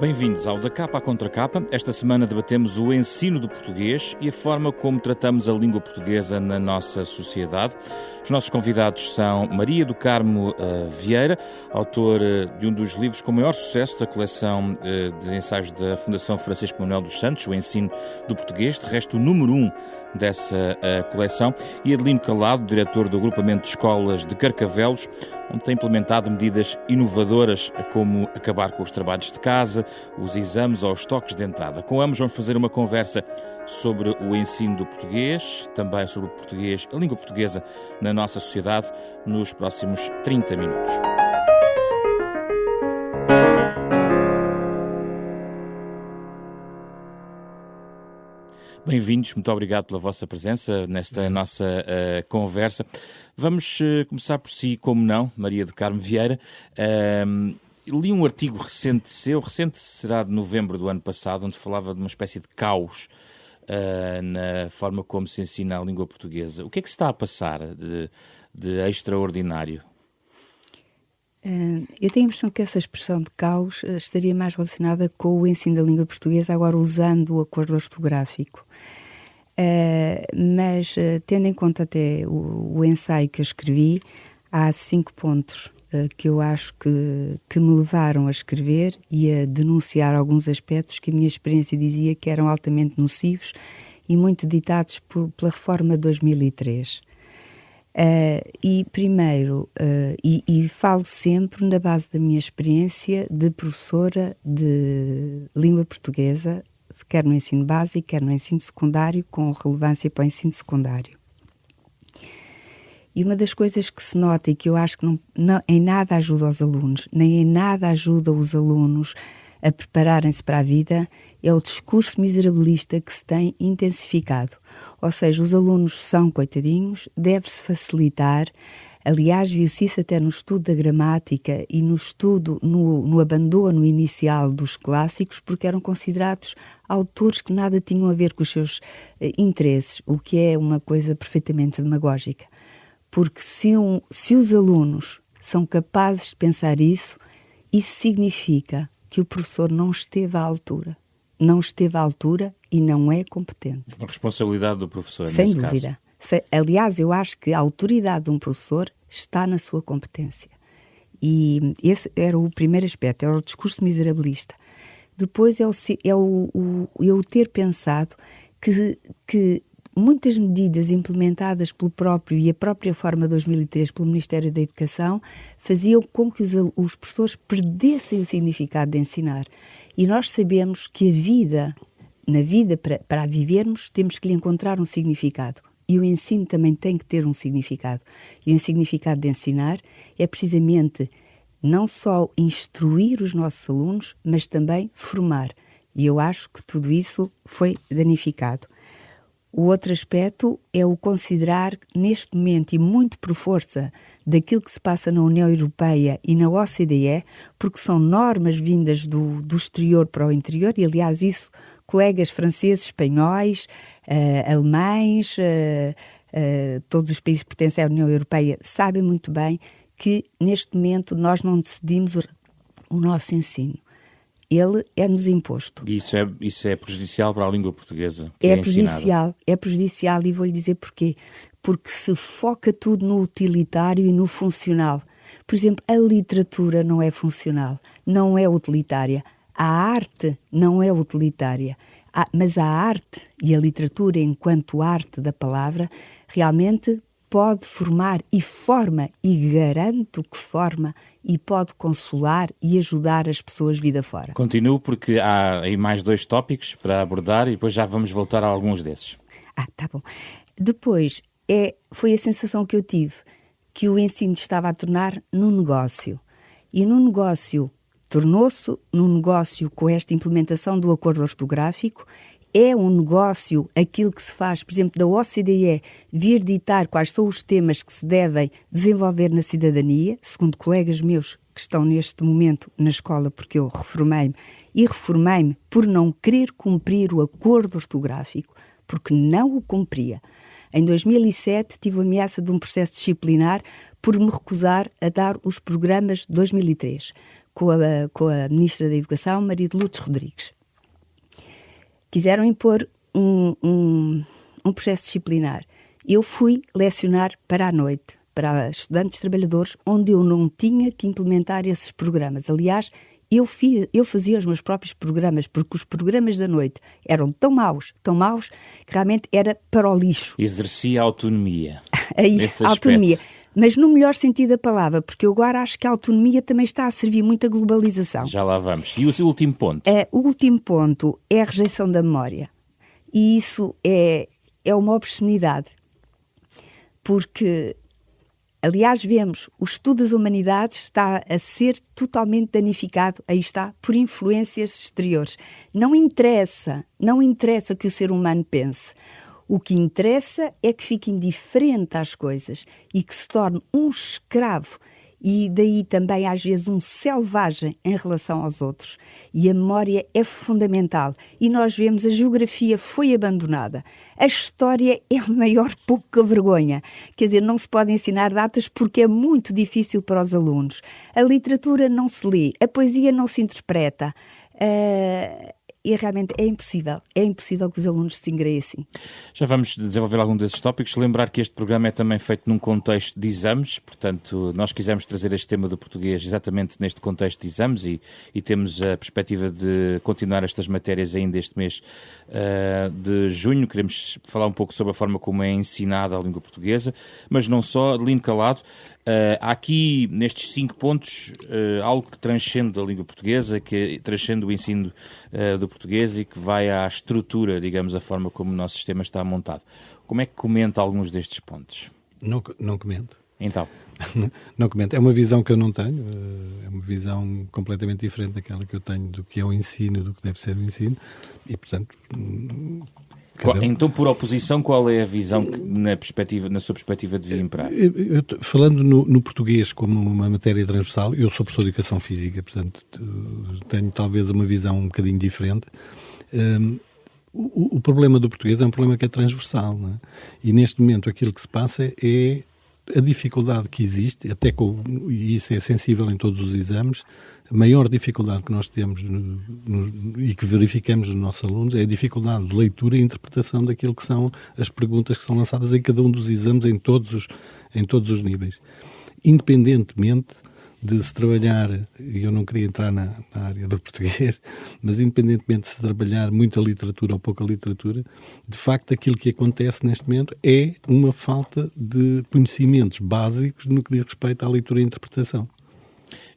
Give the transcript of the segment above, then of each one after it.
Bem-vindos ao Da Capa à Contra Capa. Esta semana debatemos o ensino do português e a forma como tratamos a língua portuguesa na nossa sociedade. Os nossos convidados são Maria do Carmo Vieira, autora de um dos livros com maior sucesso da coleção de ensaios da Fundação Francisco Manuel dos Santos, o ensino do português, de resto o número 1 dessa coleção, e Adelino Calado, diretor do agrupamento de escolas de Carcavelos, onde tem implementado medidas inovadoras como acabar com os trabalhos de casa, os exames ou os toques de entrada. Com ambos vamos fazer uma conversa sobre o ensino do português, também sobre o português, a língua portuguesa na nossa sociedade, nos próximos 30 minutos. Bem-vindos, muito obrigado pela vossa presença nesta nossa conversa. Vamos começar por si, como não, Maria do Carmo Vieira. Li um artigo recente será de novembro do ano passado, onde falava de uma espécie de caos na forma como se ensina a língua portuguesa. O que é que se está a passar de extraordinário? Eu tenho a impressão que essa expressão de caos estaria mais relacionada com o ensino da língua portuguesa, agora usando o acordo ortográfico. Mas, tendo em conta até o ensaio que eu escrevi, há 5 pontos que eu acho que me levaram a escrever e a denunciar alguns aspectos que a minha experiência dizia que eram altamente nocivos e muito ditados pela Reforma de 2003. E primeiro, e falo sempre na base da minha experiência de professora de língua portuguesa, quer no ensino básico, quer no ensino secundário, com relevância para o ensino secundário. E uma das coisas que se nota e que eu acho que não em nada ajuda os alunos, nem em nada ajuda os alunos a prepararem-se para a vida, é o discurso miserabilista que se tem intensificado. Ou seja, os alunos são coitadinhos, deve-se facilitar. Aliás, viu-se isso até no estudo da gramática e no estudo, no abandono inicial dos clássicos, porque eram considerados autores que nada tinham a ver com os seus interesses, o que é uma coisa perfeitamente demagógica. Porque se os alunos são capazes de pensar isso significa que o professor não esteve à altura. Não esteve à altura e não é competente. A responsabilidade do professor, sem nesse dúvida. caso. Aliás, eu acho que a autoridade de um professor está na sua competência. E esse era o primeiro aspecto, era o discurso miserabilista. Depois é eu ter pensado que muitas medidas implementadas pelo próprio e a própria Reforma 2003 pelo Ministério da Educação faziam com que os professores perdessem o significado de ensinar. E nós sabemos que na vida, para a vivermos, temos que lhe encontrar um significado. E o ensino também tem que ter um significado. E o significado de ensinar é precisamente não só instruir os nossos alunos, mas também formar. E eu acho que tudo isso foi danificado. O outro aspecto é o considerar, neste momento, e muito por força daquilo que se passa na União Europeia e na OCDE, porque são normas vindas do exterior para o interior, e aliás isso colegas franceses, espanhóis, alemães, todos os países que pertencem à União Europeia sabem muito bem que neste momento nós não decidimos o nosso ensino. Ele é-nos imposto. E isso é prejudicial para a língua portuguesa, que é ensinada. É prejudicial e vou-lhe dizer porquê. Porque se foca tudo no utilitário e no funcional. Por exemplo, a literatura não é funcional, não é utilitária. A arte não é utilitária. Mas a arte e a literatura, enquanto arte da palavra, realmente pode formar e forma, e garanto que forma, e pode consolar e ajudar as pessoas vida fora. Continuo porque há aí mais 2 tópicos para abordar e depois já vamos voltar a alguns desses. Tá bom. Depois, foi a sensação que eu tive, que o ensino estava a tornar num negócio. E num negócio, tornou-se num negócio com esta implementação do acordo ortográfico. É um negócio aquilo que se faz, por exemplo, da OCDE, vir ditar quais são os temas que se devem desenvolver na cidadania, segundo colegas meus que estão neste momento na escola, porque eu reformei-me por não querer cumprir o acordo ortográfico, porque não o cumpria. Em 2007 tive a ameaça de um processo disciplinar por me recusar a dar os programas de 2003 com a Ministra da Educação, Maria de Lourdes Rodrigues. Quiseram impor um processo disciplinar. Eu fui lecionar para a noite, para estudantes trabalhadores, onde eu não tinha que implementar esses programas. Aliás, eu fazia os meus próprios programas, porque os programas da noite eram tão maus, que realmente era para o lixo. Exercia a autonomia. A autonomia. Mas no melhor sentido da palavra, porque eu agora acho que a autonomia também está a servir muito a globalização. Já lá vamos. E o seu último ponto? O último ponto é a rejeição da memória. E isso é uma obscenidade. Porque, aliás, vemos, o estudo das humanidades está a ser totalmente danificado, aí está, por influências exteriores. Não interessa que o ser humano pense. O que interessa é que fique indiferente às coisas e que se torne um escravo e daí também às vezes um selvagem em relação aos outros. E a memória é fundamental. E nós vemos a geografia foi abandonada. A história é a maior pouca vergonha. Quer dizer, não se pode ensinar datas porque é muito difícil para os alunos. A literatura não se lê, a poesia não se interpreta. E realmente é impossível que os alunos se ingressem. Já vamos desenvolver algum desses tópicos. Lembrar que este programa é também feito num contexto de exames, portanto, nós quisemos trazer este tema do português exatamente neste contexto de exames e temos a perspectiva de continuar estas matérias ainda este mês de junho. Queremos falar um pouco sobre a forma como é ensinada a língua portuguesa, mas não só, de lindo calado. Há aqui, nestes 5 pontos, algo que transcende a língua portuguesa, que transcende o ensino do português e que vai à estrutura, digamos, a forma como o nosso sistema está montado. Como é que comenta alguns destes pontos? Não comento. Então? Não comento. É uma visão que eu não tenho, é uma visão completamente diferente daquela que eu tenho do que é o ensino, do que deve ser o ensino, e, portanto... Então, por oposição, qual é a visão que, na sua perspectiva, devia imperar? Falando no português como uma matéria transversal, eu sou professor de Educação Física, portanto, tenho talvez uma visão um bocadinho diferente. O problema do português é um problema que é transversal, não é? E neste momento aquilo que se passa é a dificuldade que existe, e isso é sensível em todos os exames, a maior dificuldade que nós temos e que verificamos nos nossos alunos é a dificuldade de leitura e interpretação daquilo que são as perguntas que são lançadas em cada um dos exames em todos os níveis. Independentemente de se trabalhar, e eu não queria entrar na área do português, mas independentemente de se trabalhar muita literatura ou pouca literatura, de facto aquilo que acontece neste momento é uma falta de conhecimentos básicos no que diz respeito à leitura e interpretação.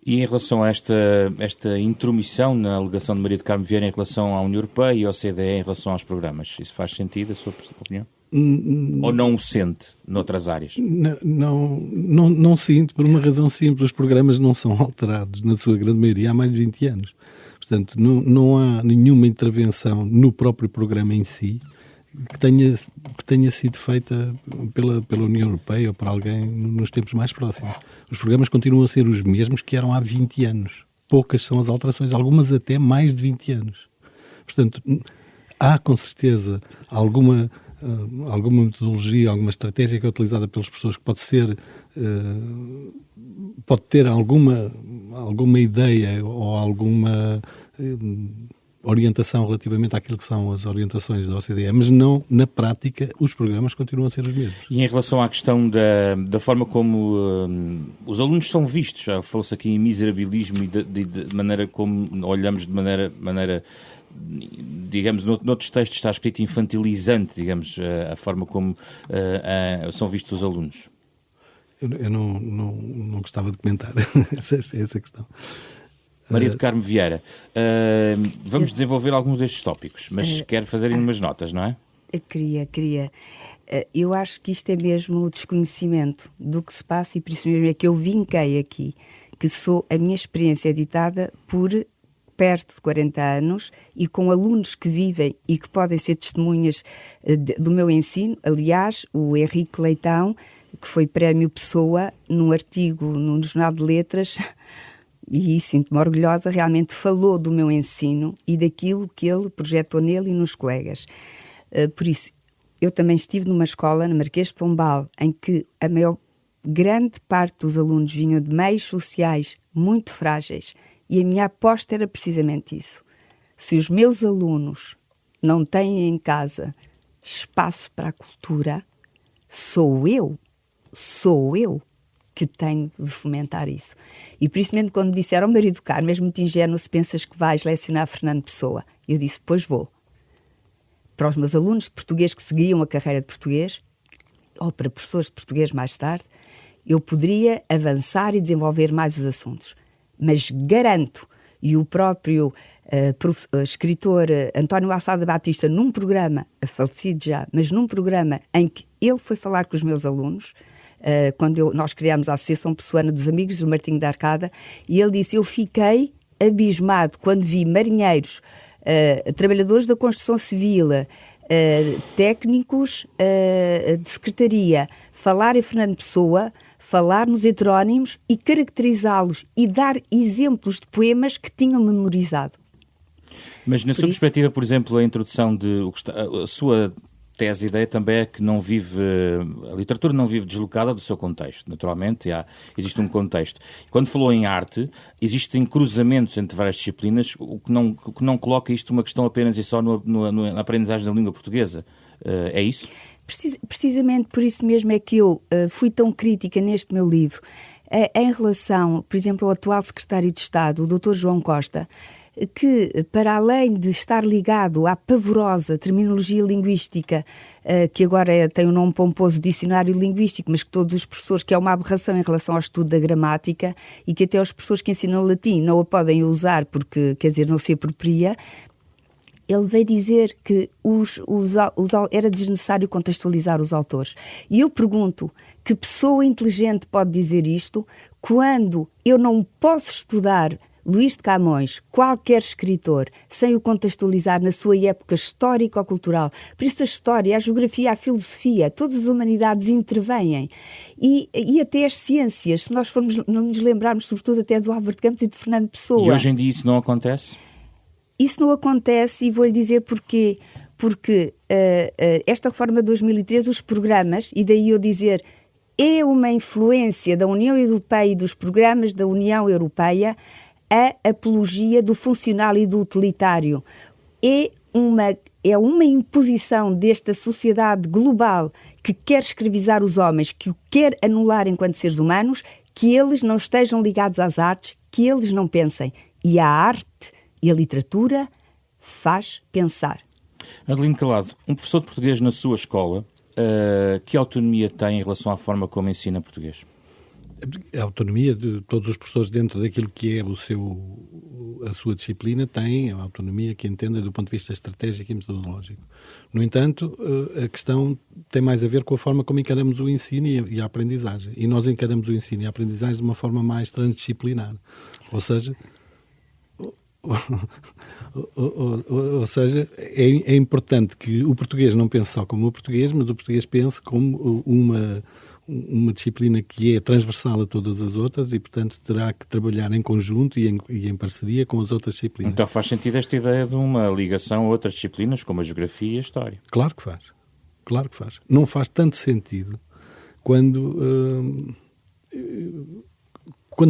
E em relação a esta intromissão na alegação de Maria do Carmo Vieira em relação à União Europeia e ao OCDE em relação aos programas, isso faz sentido, a sua opinião? Ou não o sente noutras áreas? Não sinto, por uma razão simples. Os programas não são alterados, na sua grande maioria, há mais de 20 anos. Portanto, não há nenhuma intervenção no próprio programa em si que tenha sido feita pela União Europeia ou por alguém nos tempos mais próximos. Os programas continuam a ser os mesmos que eram há 20 anos. Poucas são as alterações, algumas até mais de 20 anos. Portanto, há com certeza alguma metodologia, alguma estratégia que é utilizada pelas pessoas que pode ter alguma ideia ou alguma orientação relativamente àquilo que são as orientações da OCDE, mas não, na prática, os programas continuam a ser os mesmos. E em relação à questão da forma como os alunos são vistos, já falou-se aqui em miserabilismo e de maneira como olhamos de maneira digamos, noutros textos está escrito infantilizante, digamos, a forma como são vistos os alunos. Eu não gostava de comentar essa questão. Maria do Carmo Vieira, vamos desenvolver alguns destes tópicos, mas quero fazer umas notas, não é? Queria. Eu acho que isto é mesmo o desconhecimento do que se passa e por isso mesmo é que eu vinquei aqui, que a minha experiência é ditada por perto de 40 anos e com alunos que vivem e que podem ser testemunhas do meu ensino. Aliás, o Henrique Leitão, que foi Prémio Pessoa, num artigo no Jornal de Letras, e sinto-me orgulhosa, realmente falou do meu ensino e daquilo que ele projetou nele e nos colegas. Por isso, eu também estive numa escola, na Marquês de Pombal, em que a grande parte dos alunos vinham de meios sociais muito frágeis, e a minha aposta era precisamente isso. Se os meus alunos não têm em casa espaço para a cultura, sou eu que tenho de fomentar isso. E por isso mesmo, quando me disseram, Maria do Carmo, és muito ingênuo se pensas que vais lecionar Fernando Pessoa. Eu disse, pois vou. Para os meus alunos de português que seguiam a carreira de português, ou para professores de português mais tarde, eu poderia avançar e desenvolver mais os assuntos. Mas garanto, e o próprio escritor António Alçada Batista, num programa, falecido já, mas num programa em que ele foi falar com os meus alunos, quando nós criámos a Associação Pessoana dos Amigos do Martinho da Arcada, e ele disse, eu fiquei abismado quando vi marinheiros, trabalhadores da construção civil, técnicos de secretaria, falar em Fernando Pessoa, falar nos heterónimos e caracterizá-los e dar exemplos de poemas que tinham memorizado. Mas na sua perspectiva, por exemplo, a introdução a sua tese, ideia também é que a literatura não vive deslocada do seu contexto, naturalmente, existe um contexto. Quando falou em arte, existem cruzamentos entre várias disciplinas, o que não coloca isto uma questão apenas e só na aprendizagem da língua portuguesa. É isso? Precisamente por isso mesmo é que eu fui tão crítica neste meu livro, em relação, por exemplo, ao atual secretário de Estado, o Dr. João Costa, que, para além de estar ligado à pavorosa terminologia linguística, que agora tem o nome pomposo dicionário linguístico, mas que todos os professores, que é uma aberração em relação ao estudo da gramática, e que até os professores que ensinam latim não a podem usar porque, quer dizer, não se apropria, ele veio dizer que era desnecessário contextualizar os autores. E eu pergunto, que pessoa inteligente pode dizer isto quando eu não posso estudar Luís de Camões, qualquer escritor, sem o contextualizar na sua época histórico-cultural? Por isso a história, a geografia, a filosofia, todas as humanidades intervêm. E até as ciências, se nós não nos lembrarmos sobretudo até do Álvaro de Campos e de Fernando Pessoa. E hoje em dia isso não acontece? Isso não acontece, e vou-lhe dizer porquê. Porque esta reforma de 2013, os programas, e daí eu dizer, é uma influência da União Europeia e dos programas da União Europeia a apologia do funcional e do utilitário. É uma imposição desta sociedade global que quer escravizar os homens, que o quer anular enquanto seres humanos, que eles não estejam ligados às artes, que eles não pensem. E a arte e a literatura faz pensar. Adelino Calado, um professor de português na sua escola, que autonomia tem em relação à forma como ensina português? A autonomia de todos os professores dentro daquilo que é a sua disciplina tem a autonomia que entenda do ponto de vista estratégico e metodológico. No entanto, a questão tem mais a ver com a forma como encaramos o ensino e a aprendizagem. E nós encaramos o ensino e a aprendizagem de uma forma mais transdisciplinar. Ou seja, é importante que o português não pense só como o português, mas o português pense como uma disciplina que é transversal a todas as outras e, portanto, terá que trabalhar em conjunto e em parceria com as outras disciplinas. Então faz sentido esta ideia de uma ligação a outras disciplinas, como a geografia e a história? Claro que faz. Claro que faz. Não faz tanto sentido quando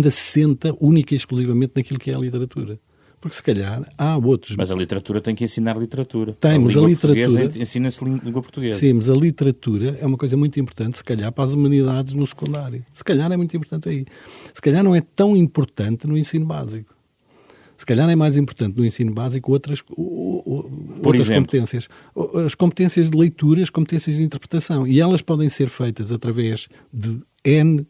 assenta única e exclusivamente naquilo que é a literatura. Porque se calhar há outros... Mas a literatura tem que ensinar literatura. Tem, mas a literatura... Ensina-se língua portuguesa. Sim, mas a literatura é uma coisa muito importante, se calhar, para as humanidades no secundário. Se calhar é muito importante aí. Se calhar não é tão importante no ensino básico. Se calhar é mais importante no ensino básico outras competências. As competências de leitura, as competências de interpretação. E elas podem ser feitas através de N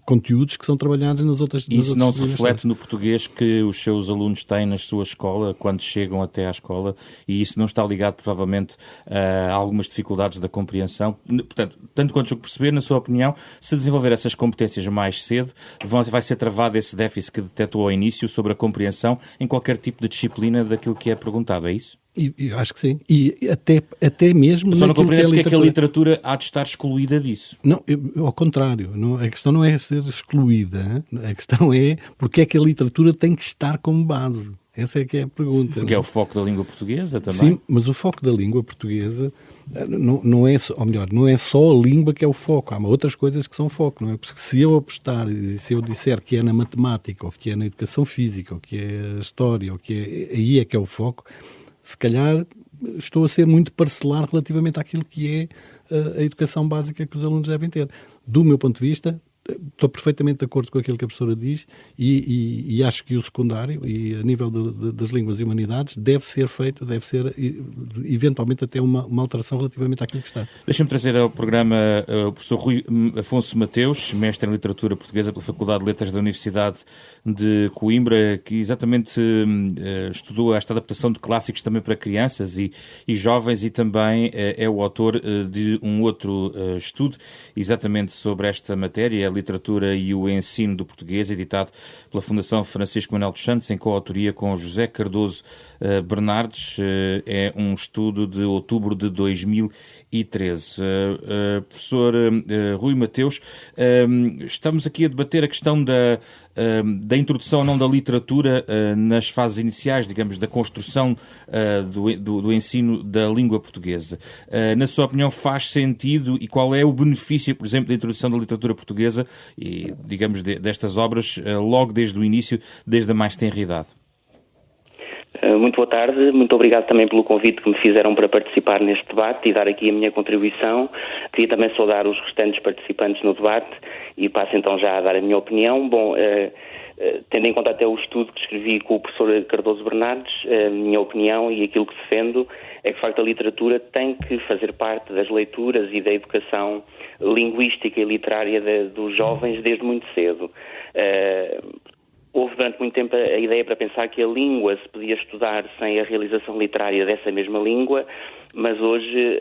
conteúdos que são trabalhados nas outras... Isso não se reflete no português que os seus alunos têm na sua escola, quando chegam até à escola, e isso não está ligado, provavelmente, a algumas dificuldades da compreensão. Portanto, tanto quanto eu perceber, na sua opinião, se desenvolver essas competências mais cedo, vai ser travado esse déficit que detectou ao início sobre a compreensão em qualquer tipo de disciplina daquilo que é perguntado, é isso? E acho que sim. E até mesmo... Eu só não compreendo porque é que a literatura há de estar excluída disso. Não, ao contrário. A questão não é ser excluída. A questão é porque é que a literatura tem que estar como base. Essa é que é a pergunta. Porque é o foco da língua portuguesa também. Sim, mas o foco da língua portuguesa não é só, ou melhor, não é só a língua que é o foco. Há outras coisas que são foco, não é? Porque se eu apostar e se eu disser que é na matemática, ou que é na educação física, ou que é a história, ou que é, aí é que é o foco, se calhar estou a ser muito parcelar relativamente àquilo que é a educação básica que os alunos devem ter. Do meu ponto de vista, estou perfeitamente de acordo com aquilo que a professora diz e acho que o secundário, e a nível das línguas e humanidades, deve ser feito, deve ser eventualmente até uma alteração relativamente àquilo que está. Deixa-me trazer ao programa o professor Rui Afonso Mateus, mestre em Literatura Portuguesa pela Faculdade de Letras da Universidade de Coimbra, que exatamente estudou esta adaptação de clássicos também para crianças e jovens, e também é o autor de um outro estudo exatamente sobre esta matéria, a literatura e o ensino do português, editado pela Fundação Francisco Manuel dos Santos, em coautoria com José Cardoso Bernardes. É um estudo de outubro de 2013. Professor Rui Mateus, estamos aqui a debater a questão da introdução ou não da literatura nas fases iniciais, digamos, da construção do ensino da língua portuguesa. Na sua opinião, faz sentido, e qual é o benefício, por exemplo, da introdução da literatura portuguesa e, digamos, destas obras logo desde o início, desde a mais tenra idade? Muito boa tarde, muito obrigado também pelo convite que me fizeram para participar neste debate e dar aqui a minha contribuição. Queria também saudar os restantes participantes no debate e passo então já a dar a minha opinião. Bom, tendo em conta até o estudo que escrevi com o professor Cardoso Bernardes, a minha opinião e aquilo que defendo é que, de facto, a literatura tem que fazer parte das leituras e da educação linguística e literária dos jovens desde muito cedo. Houve durante muito tempo a ideia para pensar que a língua se podia estudar sem a realização literária dessa mesma língua, mas hoje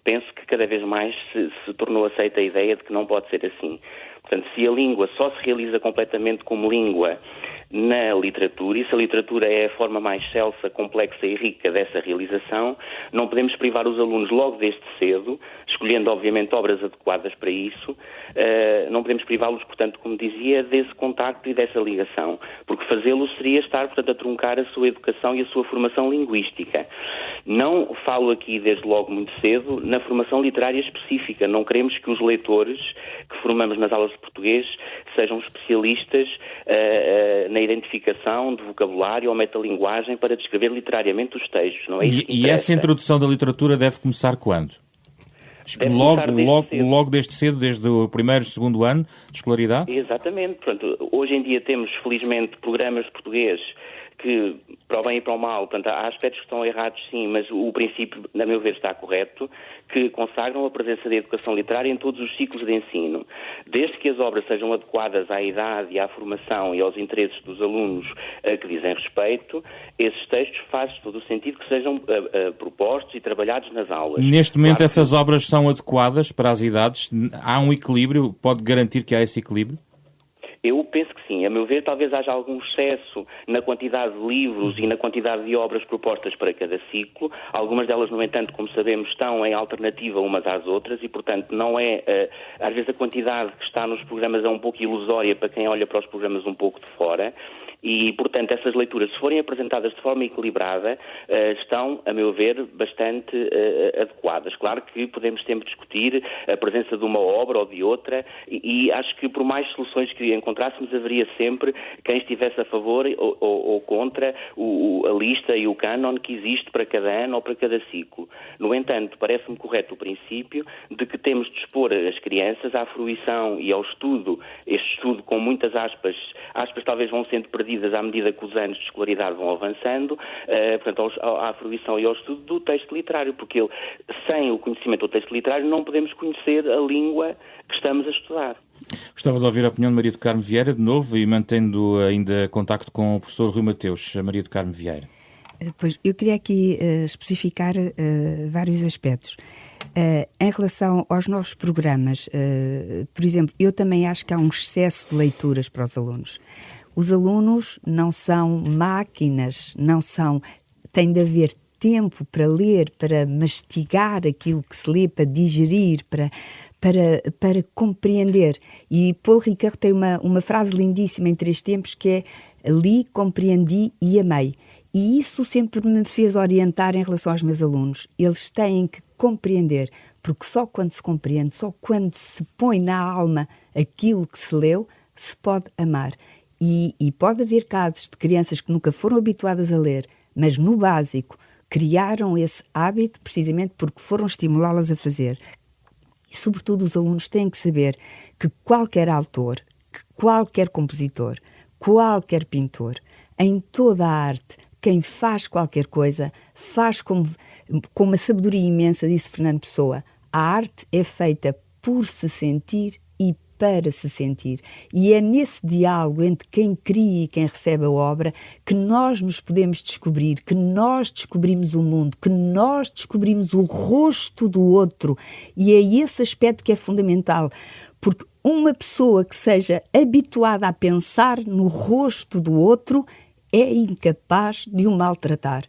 penso que cada vez mais se tornou aceita a ideia de que não pode ser assim. Portanto, se a língua só se realiza completamente como língua na literatura, e se a literatura é a forma mais excelsa, complexa e rica dessa realização, não podemos privar os alunos logo desde cedo, escolhendo obviamente obras adequadas para isso, não podemos privá-los, portanto, como dizia, desse contacto e dessa ligação, porque fazê-lo seria estar, portanto, a truncar a sua educação e a sua formação linguística. Não falo aqui, desde logo muito cedo, na formação literária específica. Não queremos que os leitores que formamos nas aulas de português sejam especialistas na identificação de vocabulário ou metalinguagem para descrever literariamente os textos. Não é isso e essa introdução da literatura deve começar quando? Logo desde cedo, desde o primeiro, segundo ano de escolaridade? Exatamente. Portanto, hoje em dia temos, felizmente, programas de português que, para o bem e para o mal, portanto, há aspectos que estão errados, sim, mas o princípio, a meu ver, está correto, que consagram a presença da educação literária em todos os ciclos de ensino. Desde que as obras sejam adequadas à idade e à formação e aos interesses dos alunos a que dizem respeito, esses textos faz todo o sentido que sejam propostos e trabalhados nas aulas. Neste momento, essas obras são adequadas para as idades? Há um equilíbrio? Pode garantir que há esse equilíbrio? Eu penso que sim. A meu ver, talvez haja algum excesso na quantidade de livros e na quantidade de obras propostas para cada ciclo. Algumas delas, no entanto, como sabemos, estão em alternativa umas às outras e, portanto, não é... às vezes a quantidade que está nos programas é um pouco ilusória para quem olha para os programas um pouco de fora. E, portanto, essas leituras, se forem apresentadas de forma equilibrada, estão, a meu ver, bastante adequadas. Claro que podemos sempre discutir a presença de uma obra ou de outra e acho que por mais soluções que encontrássemos, haveria sempre quem estivesse a favor ou contra a lista e o cânon que existe para cada ano ou para cada ciclo. No entanto, parece-me correto o princípio de que temos de expor as crianças à fruição e ao estudo, este estudo com muitas aspas talvez vão sendo perdidas à medida que os anos de escolaridade vão avançando, portanto, à fruição e ao estudo do texto literário, porque sem o conhecimento do texto literário não podemos conhecer a língua que estamos a estudar. Gostava de ouvir a opinião de Maria do Carmo Vieira, de novo, e mantendo ainda contacto com o professor Rui Mateus. Maria do Carmo Vieira. Pois, eu queria aqui especificar vários aspectos. Em relação aos novos programas, por exemplo, eu também acho que há um excesso de leituras para os alunos. Os alunos não são máquinas, tem de haver tempo para ler, para mastigar aquilo que se lê, para digerir, para compreender. E Paul Ricoeur tem uma frase lindíssima em 3 tempos que é li, compreendi e amei. E isso sempre me fez orientar em relação aos meus alunos. Eles têm que compreender, porque só quando se compreende, só quando se põe na alma aquilo que se leu, se pode amar. E pode haver casos de crianças que nunca foram habituadas a ler, mas no básico criaram esse hábito precisamente porque foram estimulá-las a fazer. E, sobretudo, os alunos têm que saber que qualquer autor, que qualquer compositor, qualquer pintor, em toda a arte, quem faz qualquer coisa, faz com uma sabedoria imensa, disse Fernando Pessoa. A arte é feita por se sentir e para se sentir. E é nesse diálogo entre quem cria e quem recebe a obra que nós nos podemos descobrir, que nós descobrimos o mundo, que nós descobrimos o rosto do outro. E é esse aspecto que é fundamental, porque uma pessoa que seja habituada a pensar no rosto do outro é incapaz de o maltratar.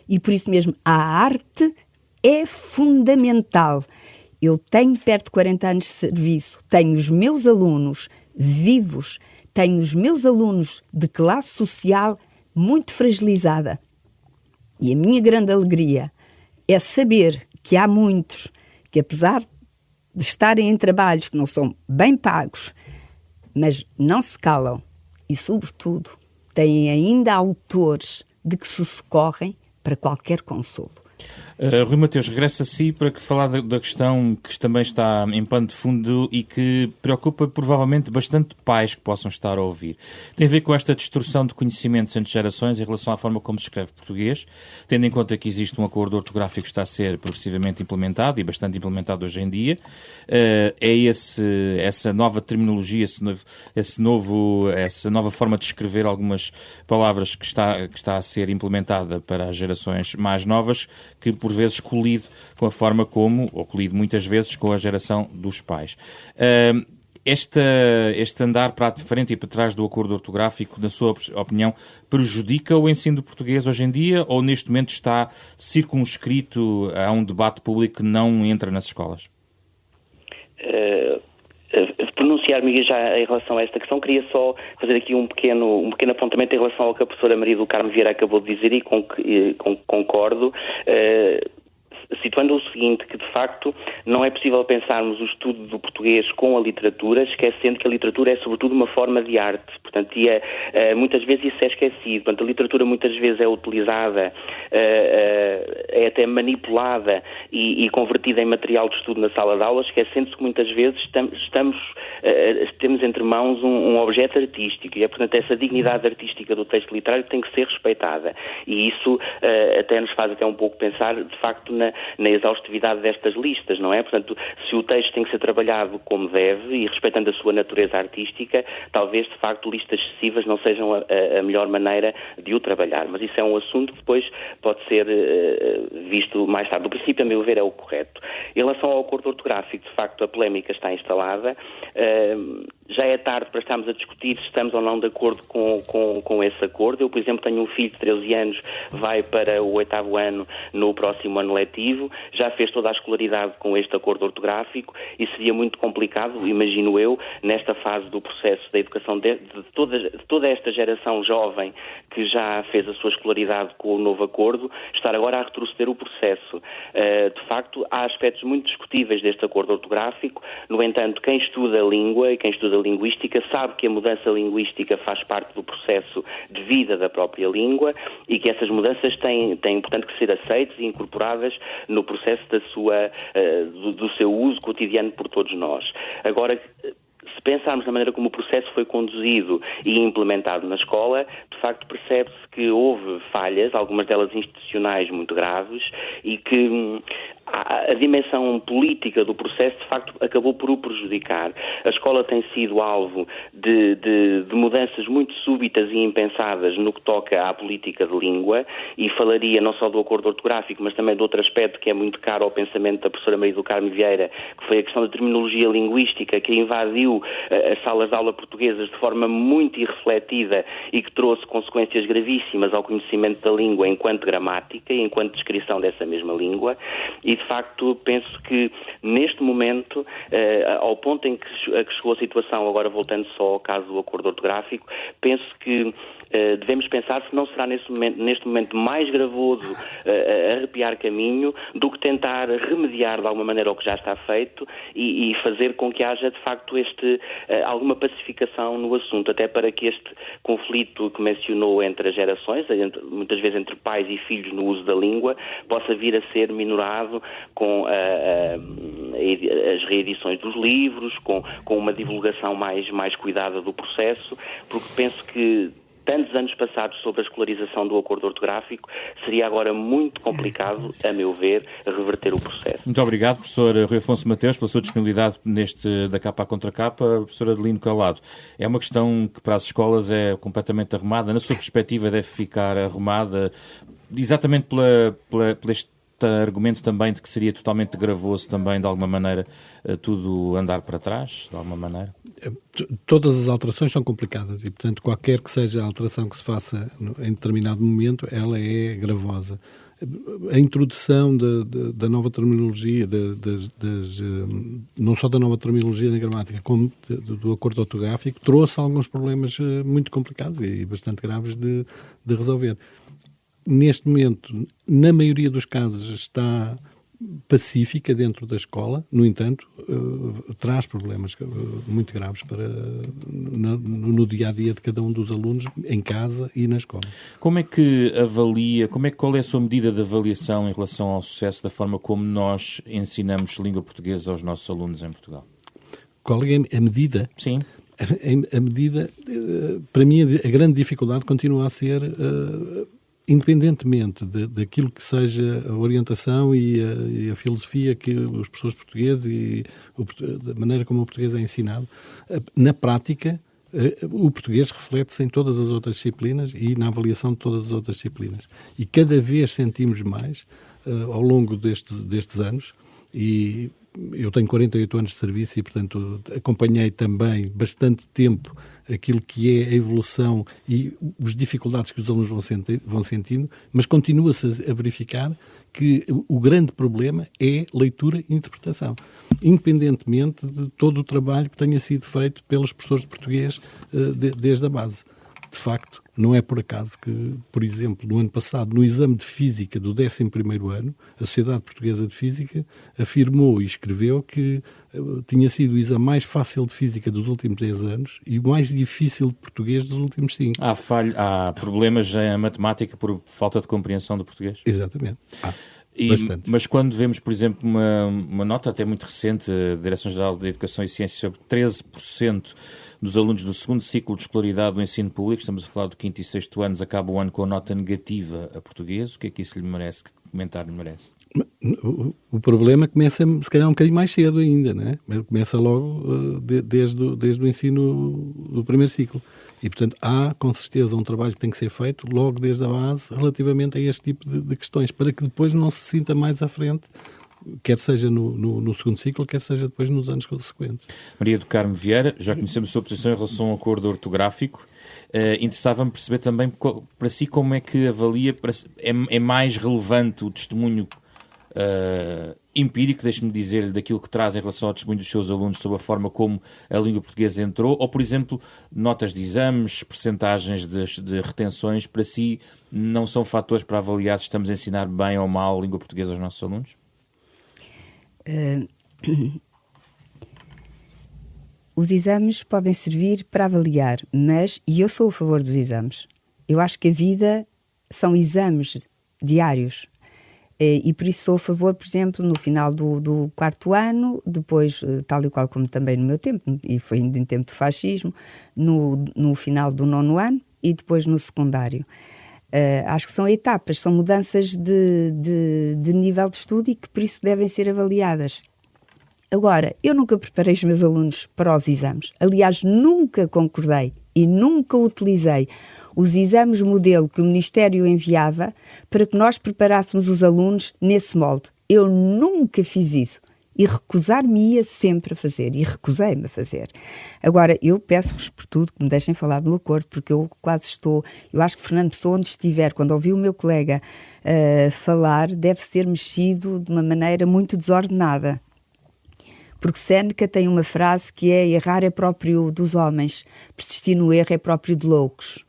E por isso mesmo a arte é fundamental. Eu tenho perto de 40 anos de serviço, tenho os meus alunos vivos, tenho os meus alunos de classe social muito fragilizada. E a minha grande alegria é saber que há muitos que, apesar de estarem em trabalhos que não são bem pagos, mas não se calam e, sobretudo, têm ainda autores de que se socorrem para qualquer consolo. Rui Mateus, regressa a si para falar da questão que também está em pano de fundo e que preocupa provavelmente bastante pais que possam estar a ouvir. Tem a ver com esta distorção de conhecimentos entre gerações em relação à forma como se escreve português, tendo em conta que existe um acordo ortográfico que está a ser progressivamente implementado e bastante implementado hoje em dia. Essa nova terminologia, essa nova forma de escrever algumas palavras que está a ser implementada para as gerações mais novas, que por vezes colide com a forma ou colide muitas vezes com a geração dos pais. Este andar para a frente e para trás do acordo ortográfico, na sua opinião, prejudica o ensino do português hoje em dia ou neste momento está circunscrito a um debate público que não entra nas escolas? Pronunciar-me já em relação a esta questão, queria só fazer aqui um pequeno apontamento em relação ao que a professora Maria do Carmo Vieira acabou de dizer e concordo, situando o seguinte, que de facto não é possível pensarmos o estudo do português com a literatura, esquecendo que a literatura é sobretudo uma forma de arte, portanto, muitas vezes isso é esquecido, portanto, a literatura muitas vezes é utilizada, é até manipulada e convertida em material de estudo na sala de aula, esquecendo-se que muitas vezes temos entre mãos um objeto artístico e, portanto, essa dignidade artística do texto literário tem que ser respeitada e isso até nos faz até um pouco pensar, de facto, na exaustividade destas listas, não é? Portanto, se o texto tem que ser trabalhado como deve e respeitando a sua natureza artística, talvez, de facto, listas excessivas não sejam a melhor maneira de o trabalhar. Mas isso é um assunto que depois pode ser visto mais tarde. O princípio, a meu ver, é o correto. Em relação ao acordo ortográfico, de facto, a polémica está instalada. Já é tarde para estarmos a discutir se estamos ou não de acordo com esse acordo. Eu, por exemplo, tenho um filho de 13 anos, vai para o 8º ano no próximo ano letivo, já fez toda a escolaridade com este acordo ortográfico e seria muito complicado, imagino eu, nesta fase do processo da educação de toda esta geração jovem que já fez a sua escolaridade com o novo acordo, estar agora a retroceder o processo. De facto, há aspectos muito discutíveis deste acordo ortográfico, no entanto, quem estuda a língua e quem estuda a linguística sabe que a mudança linguística faz parte do processo de vida da própria língua e que essas mudanças têm portanto, que ser aceitas e incorporadas no processo do seu uso cotidiano por todos nós. Agora, se pensarmos na maneira como o processo foi conduzido e implementado na escola, de facto percebe-se que houve falhas, algumas delas institucionais muito graves, e que a dimensão política do processo, de facto, acabou por o prejudicar. A escola tem sido alvo de mudanças muito súbitas e impensadas no que toca à política de língua, e falaria não só do acordo ortográfico, mas também de outro aspecto que é muito caro ao pensamento da professora Maria do Carmo Vieira, que foi a questão da terminologia linguística, que invadiu as salas de aula portuguesas de forma muito irrefletida e que trouxe consequências gravíssimas ao conhecimento da língua enquanto gramática e enquanto descrição dessa mesma língua. E, de facto, penso que, neste momento, ao ponto em que chegou a situação, agora voltando só ao caso do acordo ortográfico, penso que devemos pensar se não será neste momento mais gravoso arrepiar caminho do que tentar remediar de alguma maneira o que já está feito e fazer com que haja de facto alguma pacificação no assunto, até para que este conflito que mencionou entre as gerações, muitas vezes entre pais e filhos no uso da língua, possa vir a ser minorado com as reedições dos livros, com uma divulgação mais cuidada do processo, porque penso que tantos anos passados sobre a escolarização do acordo ortográfico, seria agora muito complicado, a meu ver, reverter o processo. Muito obrigado, professor Rui Afonso Mateus, pela sua disponibilidade neste da capa à contra capa. Professor Adelino Calado, é uma questão que para as escolas é completamente arrumada. Na sua perspectiva deve ficar arrumada exatamente por este argumento também de que seria totalmente gravoso também, de alguma maneira, tudo andar para trás, de alguma maneira? Todas as alterações são complicadas e, portanto, qualquer que seja a alteração que se faça em determinado momento, ela é gravosa. A introdução da nova terminologia, não só da nova terminologia na gramática, como do acordo ortográfico, trouxe alguns problemas muito complicados e bastante graves de resolver. Neste momento, na maioria dos casos, está pacífica dentro da escola, no entanto, traz problemas muito graves no dia-a-dia de cada um dos alunos, em casa e na escola. Como é que avalia, qual é a sua medida de avaliação em relação ao sucesso da forma como nós ensinamos língua portuguesa aos nossos alunos em Portugal? Qual é a medida? Sim. A medida, para mim, a grande dificuldade continua a ser... independentemente daquilo que seja a orientação e a filosofia que os professores portugueses e da maneira como o português é ensinado, na prática, o português reflete-se em todas as outras disciplinas e na avaliação de todas as outras disciplinas. E cada vez sentimos mais, ao longo destes anos, e eu tenho 48 anos de serviço e, portanto, acompanhei também bastante tempo aquilo que é a evolução e as dificuldades que os alunos vão sentindo, mas continua-se a verificar que o grande problema é leitura e interpretação, independentemente de todo o trabalho que tenha sido feito pelos professores de português desde a base. De facto, não é por acaso que, por exemplo, no ano passado, no exame de Física do 11º ano, a Sociedade Portuguesa de Física afirmou e escreveu que tinha sido o exame mais fácil de Física dos últimos 10 anos e o mais difícil de Português dos últimos 5. Há problemas em matemática por falta de compreensão do português? Exatamente. Mas quando vemos, por exemplo, uma nota até muito recente da Direção-Geral de Educação e Ciência sobre 13% dos alunos do segundo ciclo de escolaridade do ensino público, estamos a falar do 5º e 6º anos, acaba o ano com nota negativa a português, o que é que isso lhe merece? Que comentário lhe merece? O problema começa, se calhar, um bocadinho mais cedo ainda, não é? Começa logo desde o ensino do primeiro ciclo. E, portanto, há, com certeza, um trabalho que tem que ser feito logo desde a base relativamente a este tipo de questões, para que depois não se sinta mais à frente, quer seja no segundo ciclo, quer seja depois nos anos subsequentes. Maria do Carmo Vieira, já conhecemos a sua posição em relação ao acordo ortográfico. Interessava-me perceber também, para si, como é que avalia, é mais relevante o testemunho empírico, deixe-me dizer-lhe, daquilo que traz em relação ao testemunho dos seus alunos sobre a forma como a língua portuguesa entrou, ou, por exemplo, notas de exames, percentagens de retenções, para si não são fatores para avaliar se estamos a ensinar bem ou mal a língua portuguesa aos nossos alunos? Os exames podem servir para avaliar, e eu sou a favor dos exames. Eu acho que a vida são exames diários. E por isso sou a favor, por exemplo, no final do 4º ano, depois, tal e qual como também no meu tempo, e foi ainda em tempo de fascismo, no final do 9º ano e depois no secundário. Acho que são etapas, são mudanças de nível de estudo e que por isso devem ser avaliadas. Agora, eu nunca preparei os meus alunos para os exames. Aliás, nunca concordei e nunca utilizei os exames modelo que o Ministério enviava para que nós preparássemos os alunos nesse molde. Eu nunca fiz isso. E recusar-me-ia sempre a fazer. E recusei-me a fazer. Agora, eu peço-vos por tudo que me deixem falar do acordo, porque eu quase estou... Eu acho que Fernando Pessoa, onde estiver, quando ouvi o meu colega falar, deve-se ter mexido de uma maneira muito desordenada. Porque Séneca tem uma frase que é: errar é próprio dos homens, persistir no erro é próprio de loucos.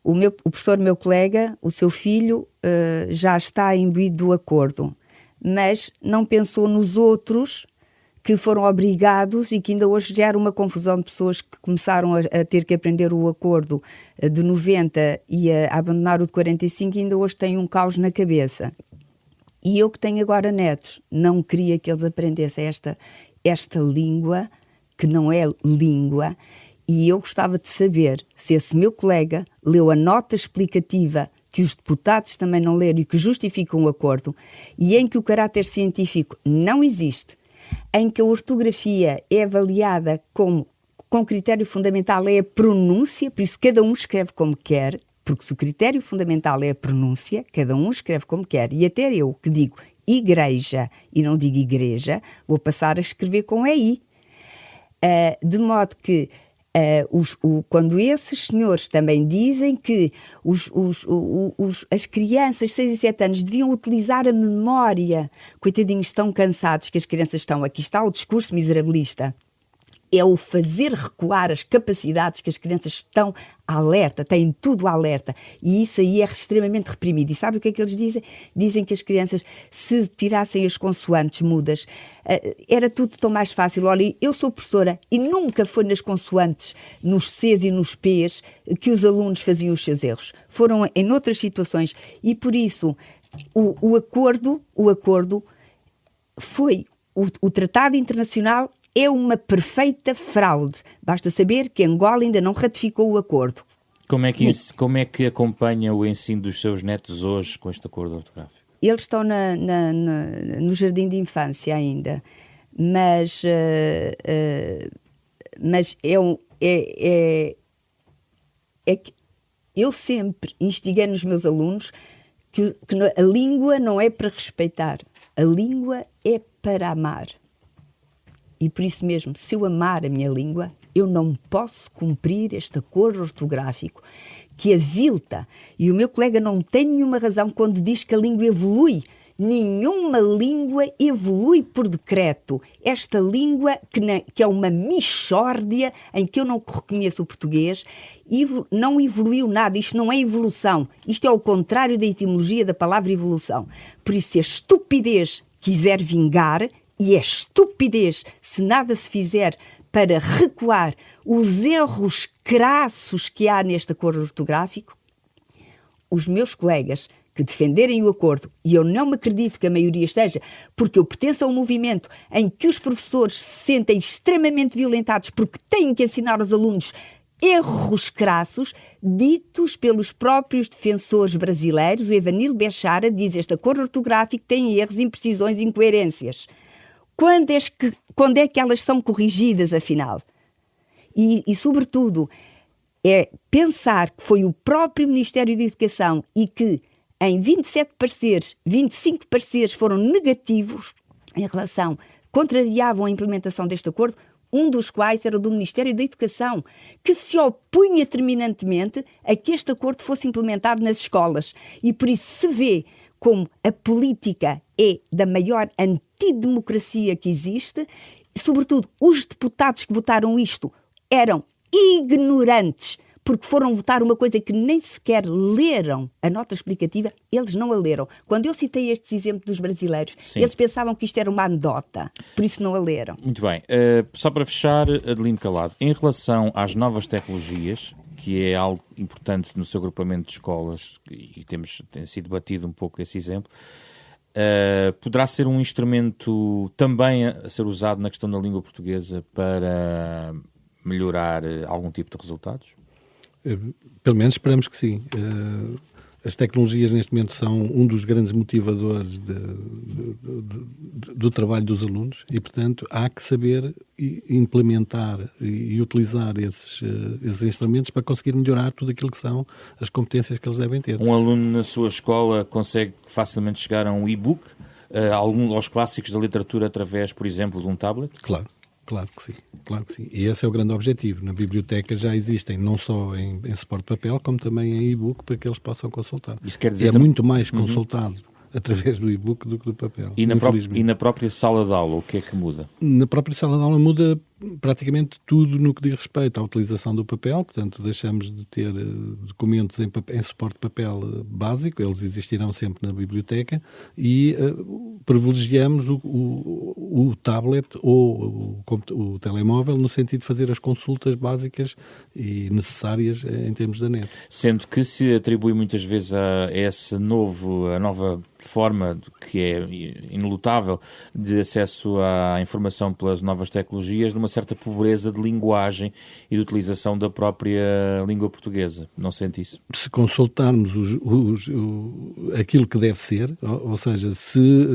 o professor, meu colega, o seu filho, já está imbuído do acordo, mas não pensou nos outros que foram obrigados e que ainda hoje gera uma confusão de pessoas que começaram a ter que aprender o acordo de 90 e a abandonar o de 45 e ainda hoje têm um caos na cabeça. E eu que tenho agora netos, não queria que eles aprendessem esta língua, que não é língua, e eu gostava de saber se esse meu colega leu a nota explicativa que os deputados também não leram e que justificam o acordo, e em que o caráter científico não existe, em que a ortografia é avaliada com critério fundamental é a pronúncia, por isso cada um escreve como quer, porque se o critério fundamental é a pronúncia, cada um escreve como quer, e até eu que digo igreja e não digo igreja, vou passar a escrever com EI. De modo que quando esses senhores também dizem que as crianças de 6 e 7 anos deviam utilizar a memória, coitadinhos, estão cansados que as crianças estão, aqui está o discurso miserabilista, é o fazer recuar as capacidades que as crianças estão alerta, têm tudo alerta, e isso aí é extremamente reprimido. E sabe o que é que eles dizem? Dizem que as crianças, se tirassem as consoantes mudas, era tudo tão mais fácil. Olha, eu sou professora e nunca foi nas consoantes, nos Cs e nos Ps, que os alunos faziam os seus erros. Foram em outras situações, e por isso o acordo foi o tratado internacional. É uma perfeita fraude. Basta saber que Angola ainda não ratificou o acordo. Como é que acompanha o ensino dos seus netos hoje com este acordo ortográfico? Eles estão no jardim de infância ainda, mas é que eu sempre instiguei nos meus alunos que a língua não é para respeitar, a língua é para amar. E por isso mesmo, se eu amar a minha língua, eu não posso cumprir este acordo ortográfico que avilta. E o meu colega não tem nenhuma razão quando diz que a língua evolui. Nenhuma língua evolui por decreto. Esta língua, que é uma mixórdia em que eu não reconheço o português, não evoluiu nada. Isto não é evolução. Isto é o contrário da etimologia da palavra evolução. Por isso, se a estupidez quiser vingar, e é estupidez se nada se fizer para recuar os erros crassos que há neste acordo ortográfico, os meus colegas que defenderem o acordo, e eu não me acredito que a maioria esteja, porque eu pertenço a um movimento em que os professores se sentem extremamente violentados porque têm que ensinar aos alunos erros crassos, ditos pelos próprios defensores brasileiros. O Evanilo Bechara diz: este acordo ortográfico tem erros, imprecisões e incoerências. Quando é que elas são corrigidas, afinal? E, sobretudo, é pensar que foi o próprio Ministério da Educação e que em 27 pareceres, 25 pareceres foram negativos em relação, contrariavam a implementação deste acordo, um dos quais era do Ministério da Educação, que se opunha terminantemente a que este acordo fosse implementado nas escolas. E por isso se vê como a política é da maior antidemocracia que existe, e, sobretudo, os deputados que votaram isto eram ignorantes, porque foram votar uma coisa que nem sequer leram a nota explicativa, eles não a leram. Quando eu citei estes exemplos dos brasileiros, sim, eles pensavam que isto era uma anedota, por isso não a leram. Muito bem. Só para fechar, Adelino Calado, em relação às novas tecnologias, que é algo importante no seu agrupamento de escolas, e tem sido debatido um pouco esse exemplo, poderá ser um instrumento também a ser usado na questão da língua portuguesa para melhorar algum tipo de resultados? Pelo menos esperamos que sim. As tecnologias neste momento são um dos grandes motivadores do trabalho dos alunos e, portanto, há que saber implementar e utilizar esses instrumentos para conseguir melhorar tudo aquilo que são as competências que eles devem ter. Um aluno na sua escola consegue facilmente chegar a um e-book, aos clássicos da literatura através, por exemplo, de um tablet? Claro que sim, claro que sim. E esse é o grande objetivo. Na biblioteca já existem, não só em suporte de papel, como também em e-book, para que eles possam consultar. Isso quer dizer muito mais consultado através do e-book do que do papel. E na própria sala de aula, o que é que muda? Na própria sala de aula muda praticamente tudo no que diz respeito à utilização do papel, portanto deixamos de ter documentos em suporte de papel básico, eles existirão sempre na biblioteca, e privilegiamos o tablet ou o telemóvel no sentido de fazer as consultas básicas e necessárias em termos da net. Sendo que se atribui muitas vezes a a nova forma que é inelutável de acesso à informação pelas novas tecnologias, de uma certa pobreza de linguagem e de utilização da própria língua portuguesa. Não sente isso? Se consultarmos aquilo que deve ser, ou seja, se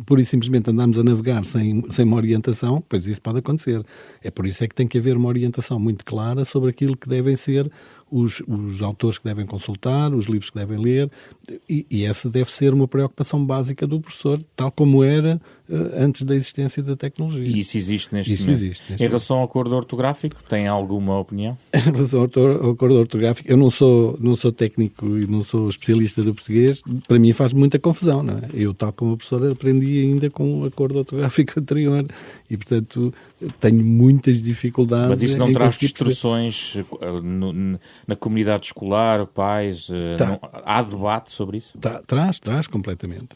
pura e simplesmente andarmos a navegar sem uma orientação, pois isso pode acontecer. É por isso é que tem que haver uma orientação muito clara sobre aquilo que devem ser os autores que devem consultar, os livros que devem ler, e essa deve ser uma preocupação básica do professor, tal como era antes da existência da tecnologia. E isso existe neste momento? Em relação ao acordo ortográfico, tem alguma opinião? Em relação ao acordo ortográfico, eu não sou técnico e não sou especialista do português, para mim faz muita confusão, não é? Eu, tal como professor, aprendi ainda com o acordo ortográfico anterior e, portanto, tenho muitas dificuldades. Mas isso não traz distorções na comunidade escolar, pais? Há debate sobre isso? Traz completamente.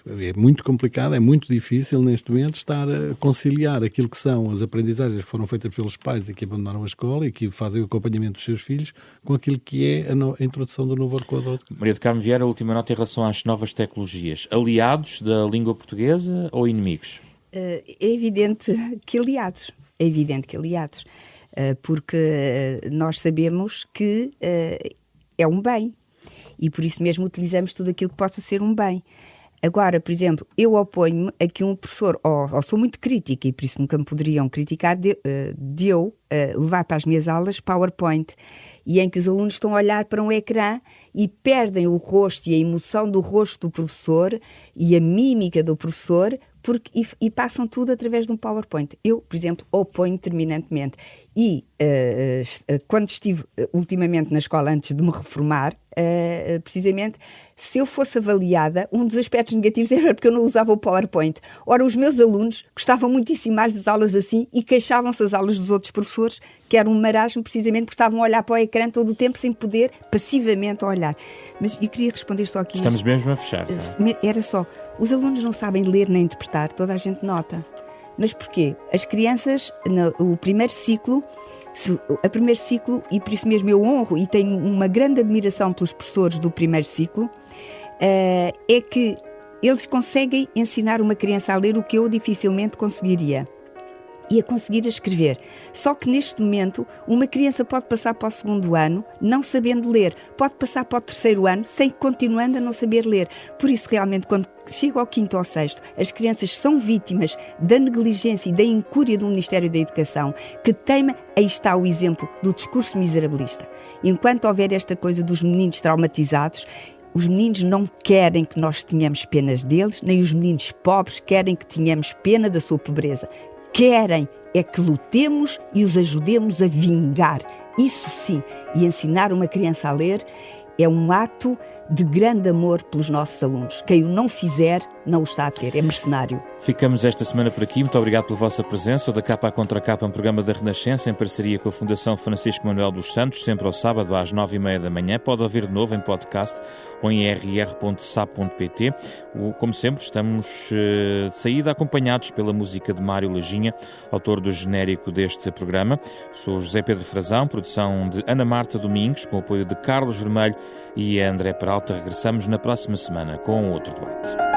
É muito complicado, é muito difícil neste momento estar a conciliar aquilo que são as aprendizagens que foram feitas pelos pais e que abandonaram a escola e que fazem o acompanhamento dos seus filhos com aquilo que é a introdução do novo acordo. Maria do Carmo Vieira, a última nota em relação às novas tecnologias. Aliados da língua portuguesa ou inimigos? É evidente que aliados. Porque nós sabemos que é um bem e por isso mesmo utilizamos tudo aquilo que possa ser um bem. Agora, por exemplo, eu oponho-me a que um professor, ou sou muito crítica e por isso nunca me poderiam criticar, de eu levar para as minhas aulas PowerPoint, e em que os alunos estão a olhar para um ecrã e perdem o rosto e a emoção do rosto do professor e a mímica do professor e passam tudo através de um PowerPoint. Eu, por exemplo, oponho terminantemente. E quando estive ultimamente na escola, antes de me reformar, precisamente, se eu fosse avaliada, um dos aspectos negativos era porque eu não usava o PowerPoint. Ora, os meus alunos gostavam muitíssimo mais das aulas assim e queixavam-se das aulas dos outros professores, que era um marasmo, precisamente porque estavam a olhar para o ecrã todo o tempo sem poder passivamente olhar. Mas eu queria responder só aqui. Estamos mesmo a fechar. Era só, os alunos não sabem ler nem interpretar, toda a gente nota. Mas porquê? As crianças, o primeiro ciclo, e por isso mesmo eu honro e tenho uma grande admiração pelos professores do primeiro ciclo, é que eles conseguem ensinar uma criança a ler o que eu dificilmente conseguiria. E a conseguir a escrever. Só que neste momento uma criança pode passar para o segundo ano não sabendo ler, pode passar para o terceiro ano continuando a não saber ler. Por isso realmente quando chega ao quinto ou sexto, as crianças são vítimas da negligência e da incúria do Ministério da Educação, que teima, aí está o exemplo do discurso miserabilista. Enquanto houver esta coisa dos meninos traumatizados, os meninos não querem que nós tenhamos penas deles, nem os meninos pobres querem que tenhamos pena da sua pobreza. Querem é que lutemos e os ajudemos a vingar. Isso sim, e ensinar uma criança a ler é um ato de grande amor pelos nossos alunos. Quem o não fizer, não o está a ter, é mercenário. Ficamos esta semana por aqui. Muito obrigado pela vossa presença. O Da Capa à Contra Capa é um programa da Renascença em parceria com a Fundação Francisco Manuel dos Santos, sempre ao sábado às 9h30 da manhã. Pode ouvir de novo em podcast ou em rr.sap.pt. Como sempre, estamos de saída acompanhados pela música de Mário Lajinha, autor do genérico deste programa. Sou José Pedro Frazão, produção de Ana Marta Domingos, com o apoio de Carlos Vermelho e André Peralta. Regressamos na próxima semana com outro debate.